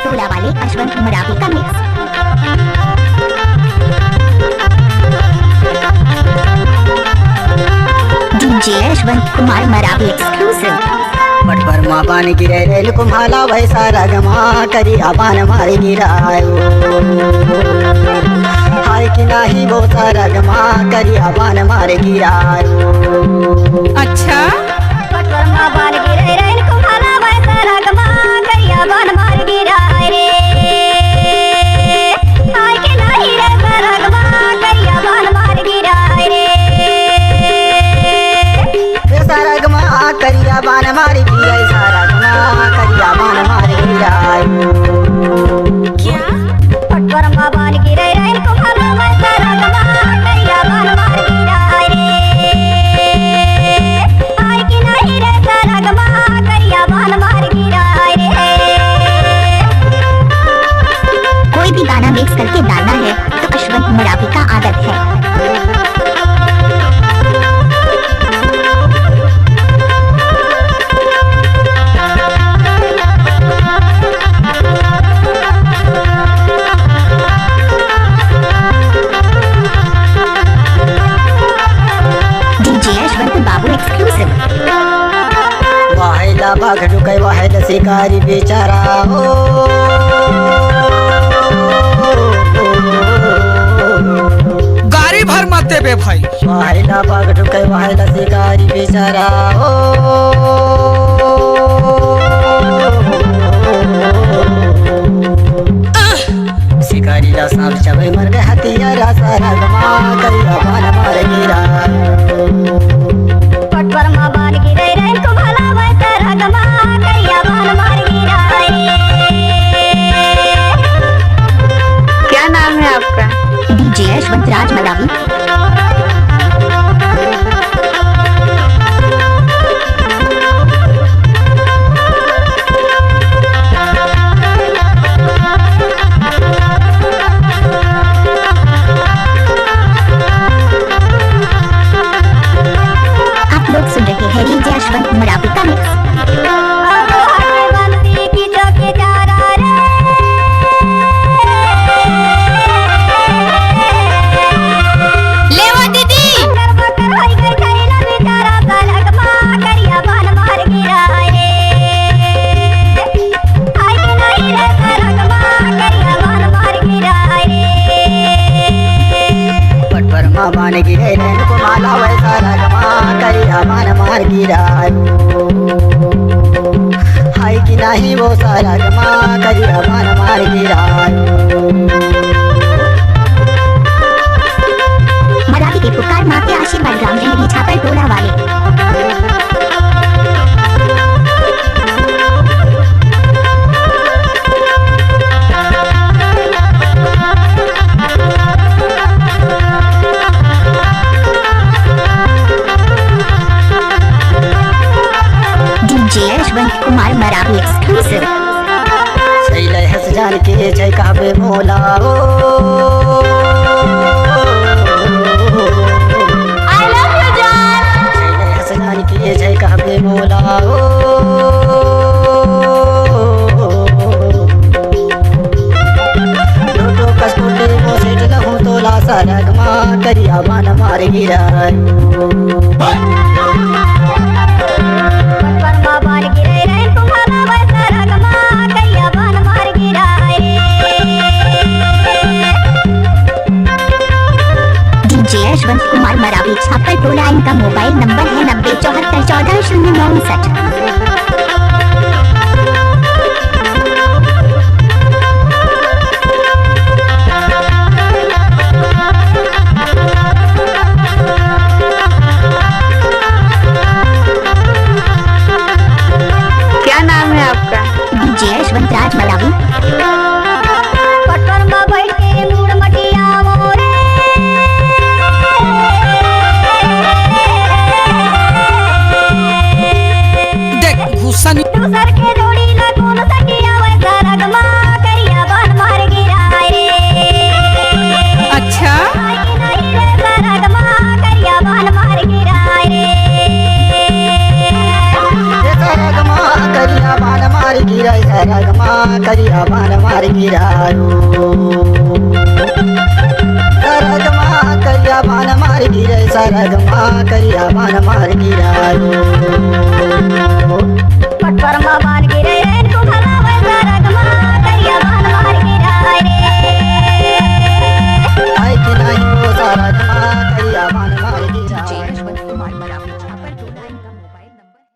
टोला वाले अश्वंत मरावी का mix. DJ Ashwant Kumar Maravi exclusive. पट पर माँ पानी गिरे रेल कुम्हाला वैसा रगमा करी अपान मारे गिरायो हाय कि नाही वो सारा गमा करी अपान मारे गिरायो। अच्छा पट पर माँ पानी गिरे रेल कुम्हाला वैसा रगमा करी अपान मारे गिराय रे हाय कि नाही रे रगमा करी अपान मारे गिराय रे सारा गमा करी अपान मारे गिराय सारा गमा करी अपान मारे गिराय। क्या पट पर माँ पानी गिरे रेल कुम्हाला वैसा रगमा करी अपान मारे गिराय रे हाय कि नाही रे रगमा करी अपान मारे गिराय रे। कोई भी गाना मिक्स करके डालना है तो अश्वंत मरावी का आदत है। वाहेला बाघ ढुकै वाहेला शिकारी बेचारा हो गाड़ी भर मत दे बे भाई। वाहेला बाघ ढुकै वाहेला शिकारी बेचारा हो शिकारी ला सांप चबे मर गए हथियारा सारा गमा करी अपान मारे गिरा। पट पर माँ पानी गिरे रेल कुम्हाला वैसा रगमा करी अपान मारे गिराय रे। क्या नाम है आपका? डीजे अश्वंत राज मरावी। आप लोग सुन रहे हैं डीजे अश्वंत मरावी का मिक्स। बंसी की चौकी चारा रे ले वो दीदी बकर बकर होई गई थैला बेचारा सारा गमा करी अपान मारे गिराय रे हाय कि नाही रे सारा गमा करी अपान मारे गिराय रे। पट पर माँ पानी गिरे रेल कुम्हाला वैसा रगमा करी अपान मार गिरायो हाय कि नाही वो सारा गमा करी अपान मार गिरायो। मराठी के पुकार माँ के आशीर्वाद ग्राम रहे छापर टोला वाले। DJ Ashwant Kumar Maravi exclusive. शैले हंस जान के जय कहबे मोला ओ आई लव यू जान शैले हंस जान के जय कहबे मोला ओ लूटो कसकुटे वो सेठ लहू तोला सारा गमा करी अपान मार गिरायो। पट पर माँ पानी गिरे रेल कुम्हाला वैसा रगमा करी अपान मारे गिराय रे। डीजे यशवंत कुमार मरावी छापर टोला। इनका मोबाइल नंबर है 9074140069। क्या नाम है आपका? डीजे यशवंत राज मरावी। पट पर माँ बैठ के मूड मटिया मोरे देख सरगमा करिया बान मार गिरायो सरगमा करिया बान मार गिरे सरगमा करिया बान मार गिरायो पट पर